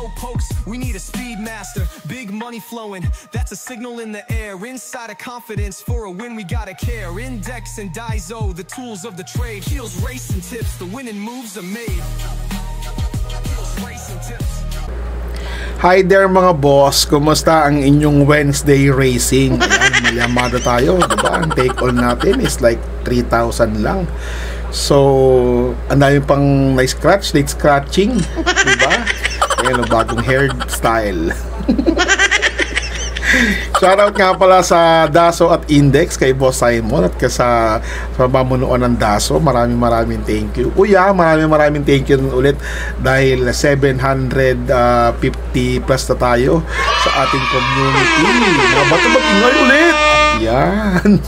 slowpokes, we need a speed master. Big money flowing, that's a signal in the air. Inside of confidence, for a win we gotta care. Index and Daiso, the tools of the trade. Heels, racing tips, the winning moves are made. Heels, racing tips. Hi there mga boss, kumusta ang inyong Wednesday racing? Ayan, mayamado tayo, diba? Ang take on natin is like 3,000 lang. So, ang dami pang na-scratch, late scratching, diba? Ayan, bagong hairstyle. Shoutout nga pala sa Daso at Index kay Boss Simon at sa pamunuan ng Daso. Maraming thank you. Kuya, maraming thank you ulit dahil 750 plus na tayo sa ating community. Mga bato mag-ingay ulit. Yan.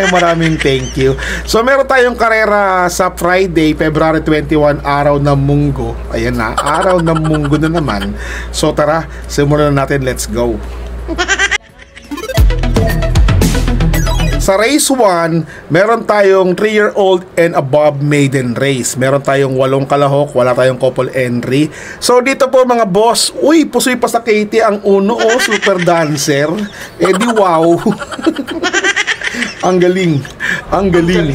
Maraming thank you. So meron tayong karera sa Friday, February 21, araw ng Munggo. Ayan na, araw ng Munggo na naman. So tara, simulan natin, let's go. Sa race 1, meron tayong 3-year-old and above maiden race. Meron tayong 8 kalahok, wala tayong couple entry. So dito po mga boss, uy, pusoy pa sa Katie ang uno, oh, super dancer. Eh di wow. Ang galing,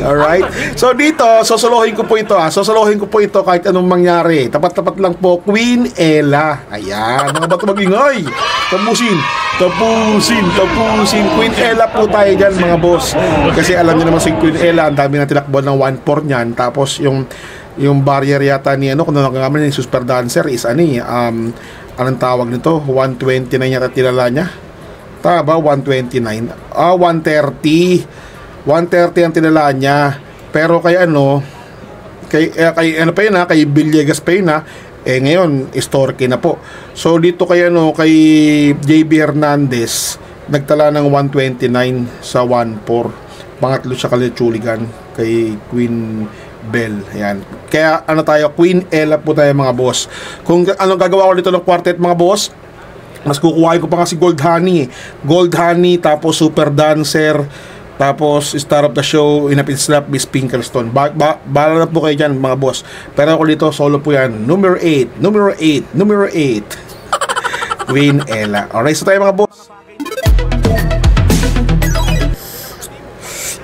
alright? So dito, sosolohin ko po ito kahit anong mangyari. Tapat-tapat lang po, Queen Ella. Ayan, mga bato mag-ingay. Tapusin. Queen Ella po tayo dyan mga boss. Kasi alam niyo naman si Queen Ella, ang dami na tinakbo ng 1-4 niyan. Tapos yung barrier yata ni kung nakakamali ni Super Dancer is anong tawag nito? 129 yata tilala niya. Tama ba? 129. 130. 130 ang tinala niya. Pero kay kay Villegas pa yun ngayon, Storky na po. So dito kay JB Hernandez, nagtala ng 129 sa 1-4. Pangatlo siya kay Chuligan, kay Queen Bell. Ayan. Kaya tayo, Queen Ella po tayo mga boss. Kung anong gagawa ko dito ng quartet mga boss, mas kukuhain ko pa kasi Gold Honey, tapos Super Dancer, tapos Star of the Show, Inapit Slap, Miss Pinkerstone. Bala na po kayo dyan mga boss. Pero ako dito, solo po yan. Number 8 Queen Ella. Alright, so tayo mga boss.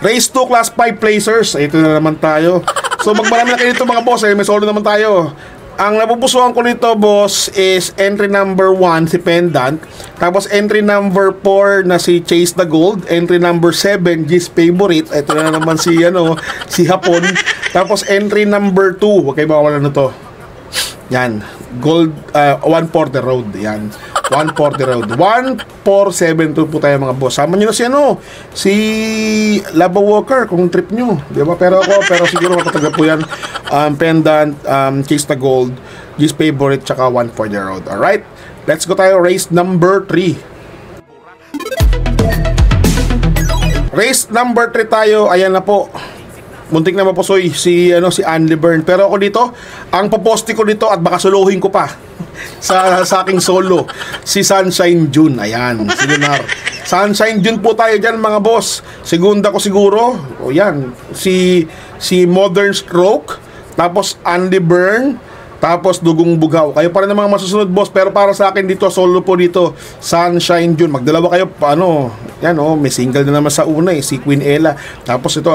Race 2 class 5 placers. Ito na naman tayo. So magmarami na kayo dito mga boss, may solo naman tayo. Ang napupusuan ko nito boss is entry number 1 si Pendant, tapos entry number 4 na si Chase the Gold, entry number 7 G's Favorite, ito na naman si Hapon, tapos entry number 2, wag kayo mawawalan nito. Yan, Gold 140 Road, yan. 140 Road. 1472 po tayo mga boss. Sama nyo na si Lava Walker kung trip nyo, di ba? Pero siguro matatagal po yan. Pendant, Chase the Gold, G's Favorite, tsaka 140 Road. Alright, let's go tayo. Race number 3. Race number 3 tayo. Ayan na po. Muntik na mapusoy si Andy Byrne. Pero ako dito, ang paposti ko dito at baka solohin ko pa sa aking solo, si Sunshine June. Ayan, si Lunar. Sunshine June po tayo dyan mga boss. Segunda ko siguro. O yan, si Modern Stroke, tapos Andy Byrne, tapos Dugong Bugaw. Kayo pa rin ang mga masusunod boss. Pero para sa akin dito, solo po dito, Sunshine June. Magdalawa kayo, yan may single na naman sa una si Queen Ella. Tapos ito,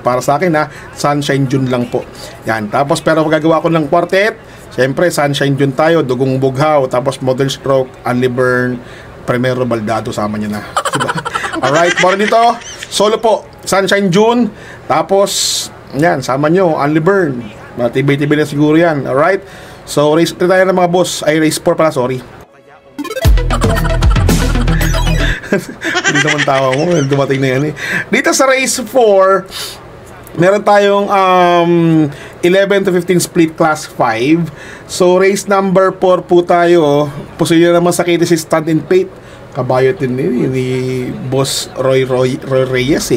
para sa akin Sunshine June lang po. Yan, tapos pero magagawa ko ng quartet. Siyempre, Sunshine June tayo, Dugong Bugaw, tapos Modern Stroke, Andy Byrne, Primero Baldado, sama niya na. Diba? Alright, para dito, solo po, Sunshine June, tapos, yan, sama nyo, Andy Byrne. Matibay-tibay na siguro yan. Alright, so race 3 tayo na mga boss. Ay, race 4 pala, sorry. Hindi naman tawa mo, dumating na yan Dito sa race 4, meron tayong 11 to 15 split class 5. So race number 4 po tayo. Position naman sa KTC stand and pate. Kabayo din ni Boss Roy Reyes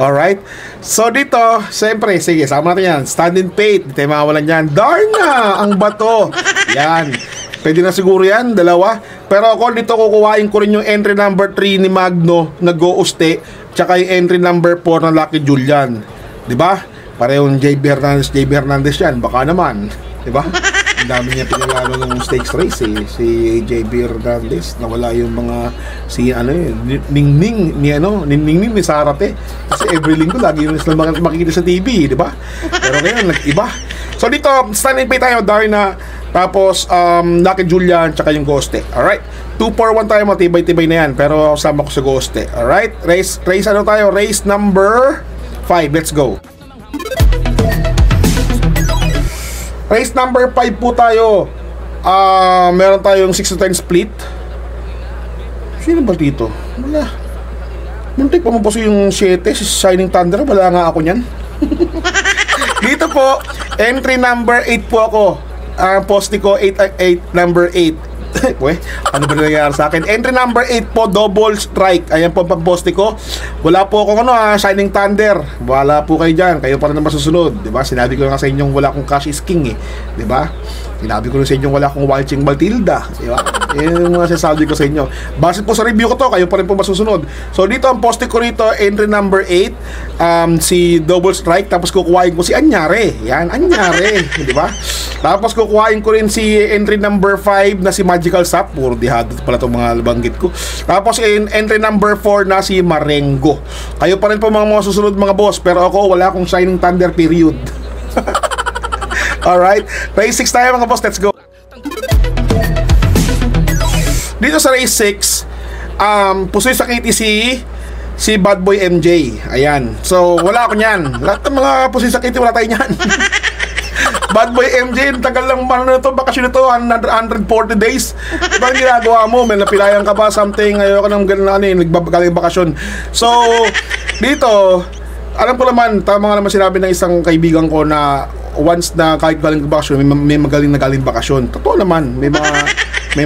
Alright. So dito, siyempre, sige, sama natin yan. Stand and pate. Di tayo makawalan yan. Darna! Ang bato. Yan. Pwede na siguro yan, dalawa. Pero ako dito kukuhain ko rin yung entry number 3 ni Magno na Go Uste, tsaka yung entry number 4 na Lucky Julian. Diba? Parehong JB Hernandez yan. Baka naman. Diba? Ang dami niya pinalalo ng stakes race eh. Si JB Hernandez, nawala yung mga si ano eh, Ningning ni Sarate. Kasi every linggo lagi yung sila makikita sa TV, di ba? Pero ngayon nag-iba. So dito, standing pay tayo, Darna, tapos Lucky Julian, tsaka yung Ghoste. Alright, 2-4-1 tayo, matibay-tibay na yan. Pero sama ko sa Ghoste. Alright, race ano tayo? Race number 5, let's go. Race number 5 po tayo. Meron tayong 6 to 10 split. Sino ba dito? Wala. Muntik pa mo po yung 7, si Shining Thunder. Wala nga ako nyan. Dito po, entry number 8 po ako. Poste ko 8 number 8. Weh, ano ba nangyayari sa akin? Entry number 8 po, double strike. Ayan po ang poste ko. Wala po akong Shining Thunder. Wala po kayo dyan. Kayo pa rin naman susunod, diba? Sinabi ko nga sa inyong wala akong Cash is King eh, diba? Sinabi ko rin sa inyong wala akong Watching Matilda, diba? Yan yung mga sinasabi ko sa inyo. Base po sa review ko to, kayo pa rin po masusunod. So dito ang poste ko rito, entry number 8, si double strike. Tapos kukuhain ko si Anyare. Yan, Anyare, diba? Tapos kukuhain ko rin si entry number 5 na si Magical Sap. Puro dihado pala itong mga banggit ko. Tapos entry number 4 na si Marengo. Kayo pa rin po mga susunod mga boss. Pero ako wala akong Shining Thunder period. Alright, race 6 tayo mga boss, let's go. Dito sa race 6, pusoy sa KTC si Bad Boy MJ. Ayan, so wala ako nyan. Lahat ng mga pusoy sa KTC wala tayo nyan. Bad Boy MJ, tagal lang man na ito, bakasyon ito, 140 days. Diba ang ginagawa mo? May napilayan ka ba something? Ayoko nang ganun nagbabagaling bakasyon. So, dito, alam ko naman, tama nga naman sinabi ng isang kaibigan ko na once na kahit galing bakasyon, may magaling na galing bakasyon. Totoo naman, may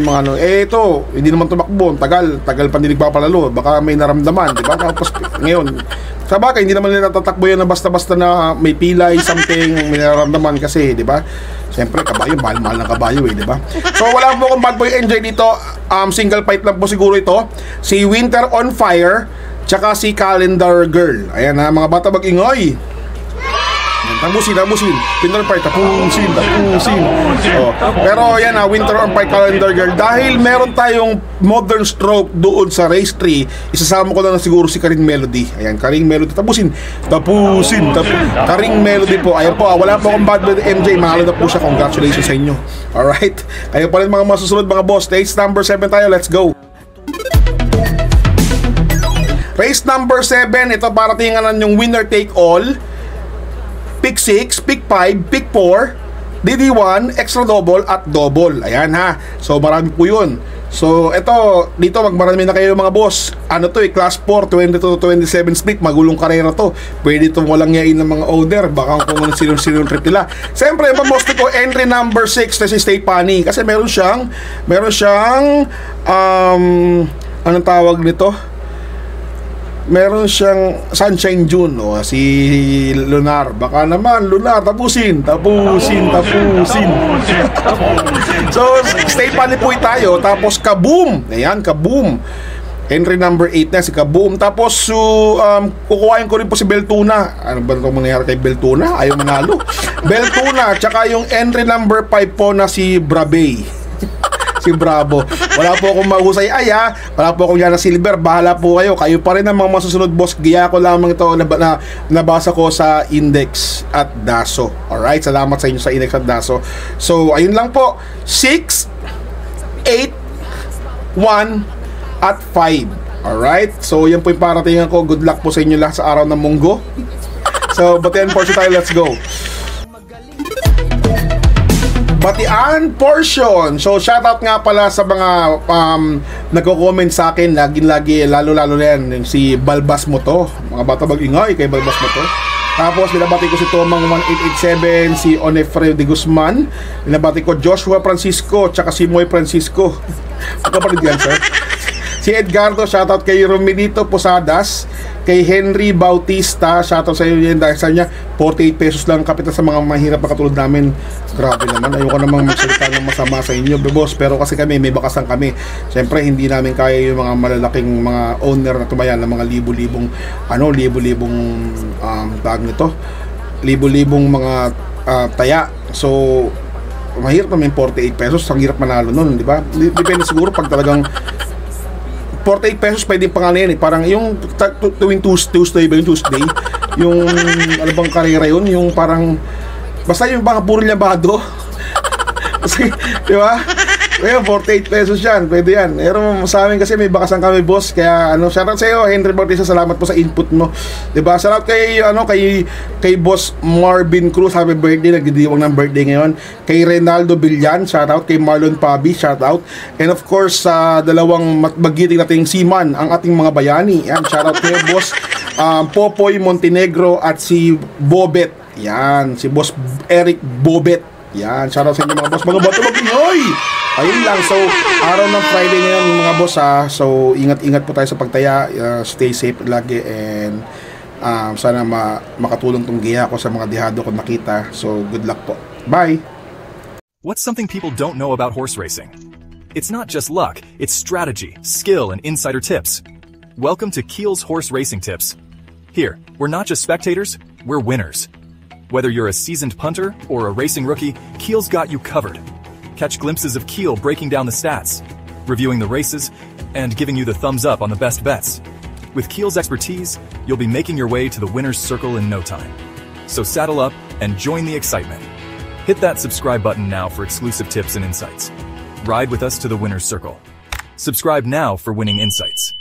mga ito, hindi naman tumakbo, tagal pa hindi nagpapalalo, baka may naramdaman, di ba? Tapos ngayon, sa bagay, hindi naman nila natatakbo yan na basta-basta na may pilay, something, may nararamdaman kasi, di ba? Siyempre, kabayo, mahal-mahal ng kabayo di ba? So, wala po akong Bad Boy NJ dito, single fight lang po siguro ito, si Winter on Fire, tsaka si Calendar Girl. Ayan na, mga bata mag-ingay. Tapusin. Winter on Fire, tapusin. Oh. Pero yan Winter on Fire, Calendar Girl. Dahil meron tayong Modern Stroke doon sa race 3, isasama ko na siguro si Karing Melody. Ayan, Karing Melody, tapusin. Karing Melody po. Ayan po, wala po akong Bad Boy MJ. Mahalo na po siya. Congratulations sa inyo. Alright. Kayo pa rin mga masusunod mga boss. Race number 7 tayo. Let's go. Race number 7. Ito para tinganan yung winner take all. Pick 6, pick 5, pick 4, DD1, extra double at double. Ayan ha. So marami po yun. So ito, dito magmarami na kayo mga boss. Ano to class 4, 22 to 27 split. Magulong karera to. Pwede itong walang yain ng mga order. Baka kung sino-sino trip nila. Siyempre, mamoste ko entry number 6 na si Stay Funny. Kasi meron siyang anong tawag nito? Meron siyang Sunshine June, si Lunar. Baka naman, Lunar, tapusin. So, Stay Funny po tayo. Tapos, Kaboom. Ayan, Kaboom. Entry number 8 na, si Kaboom. Tapos, kukuhain ko rin po si Beltuna. Ano ba itong mangyayari kay Beltuna? Ayaw manalo. Beltuna, tsaka yung entry number 5 po na si Brabey. Si Bravo. Wala po akong mahusay wala po akong yan na silver. Bahala po kayo. Kayo pa rin ang mga masusunod boss. Giya ko lamang ito na nabasa ko sa Index at Daso. Alright, salamat sa inyo sa Index at Daso. So, ayun lang po. 6, 8, 1 at 5. Alright, so yan po yung paratingan ko. Good luck po sa inyo lahat sa araw ng Munggo. So, batian portion tayo. Let's go. Batian portion. So shoutout nga pala sa mga nagko-comment sa akin lagi lalo na yan si Balbas mo to. Mga bata mag-ingay kay Balbas mo to. Tapos binabati ko si Tomang 1887, si Onefre de Guzman, binabati ko Joshua Francisco, tsaka si Moy Francisco. Magkapalit yan, sir. Si Edgardo, shoutout kay Romelito Posadas, kay Henry Bautista, shoutout sa iyo yan dahil sa niya 48 pesos lang kapital sa mga mahirap na katulad namin. Grabe naman, ayoko namang magsalita ng masama sa inyo, boss, pero kasi kami may bakasan kami. Siyempre hindi namin kaya yung mga malalaking mga owner na tumayan ng mga libo-libong tag nito, libo-libong mga taya. So mahirap naman 48 pesos, ang hirap manalo nun, di ba? Depende siguro pag talagang 48 pesos pwede pang ano yan eh, parang yung tuwing Tuesday ba yung Tuesday, yung ano bang karera yun, yung parang basta yung mga puro labado. Kasi, di ba? Kaya 48 pesos yan, pwede yan. Pero sa amin kasi may bakasan kami, boss. Kaya ano, shoutout sa iyo, Henry Bautista, salamat po sa input mo. 'Di ba? Shoutout kay kay Boss Marvin Cruz, happy birthday, nagdidiwang ng birthday ngayon. Kay Reynaldo Villan, shoutout. Kay Marlon Pabi, shoutout. And of course sa dalawang magiting nating seaman, ang ating mga bayani. Yan, shoutout kay Boss Popoy Montenegro at si Bobet. Yan, si Boss Eric Bobet. Yan, shoutout sa inyo mga boss. Mga bato mag-inoy! Ayun lang, so araw ng Friday ngayon mga boss ha. So ingat-ingat po tayo sa pagtaya, stay safe lagi, and sana makatulong tong giya ko sa mga dihado ko nakita. So good luck po. Bye! What's something people don't know about horse racing? It's not just luck, it's strategy, skill, and insider tips. Welcome to Kiel's Horse Racing Tips. Here, we're not just spectators, we're winners. Whether you're a seasoned punter or a racing rookie, Kiel's got you covered. Catch glimpses of Kiel breaking down the stats, reviewing the races, and giving you the thumbs up on the best bets. With Kiel's expertise, you'll be making your way to the winner's circle in no time. So saddle up and join the excitement. Hit that subscribe button now for exclusive tips and insights. Ride with us to the winner's circle. Subscribe now for winning insights.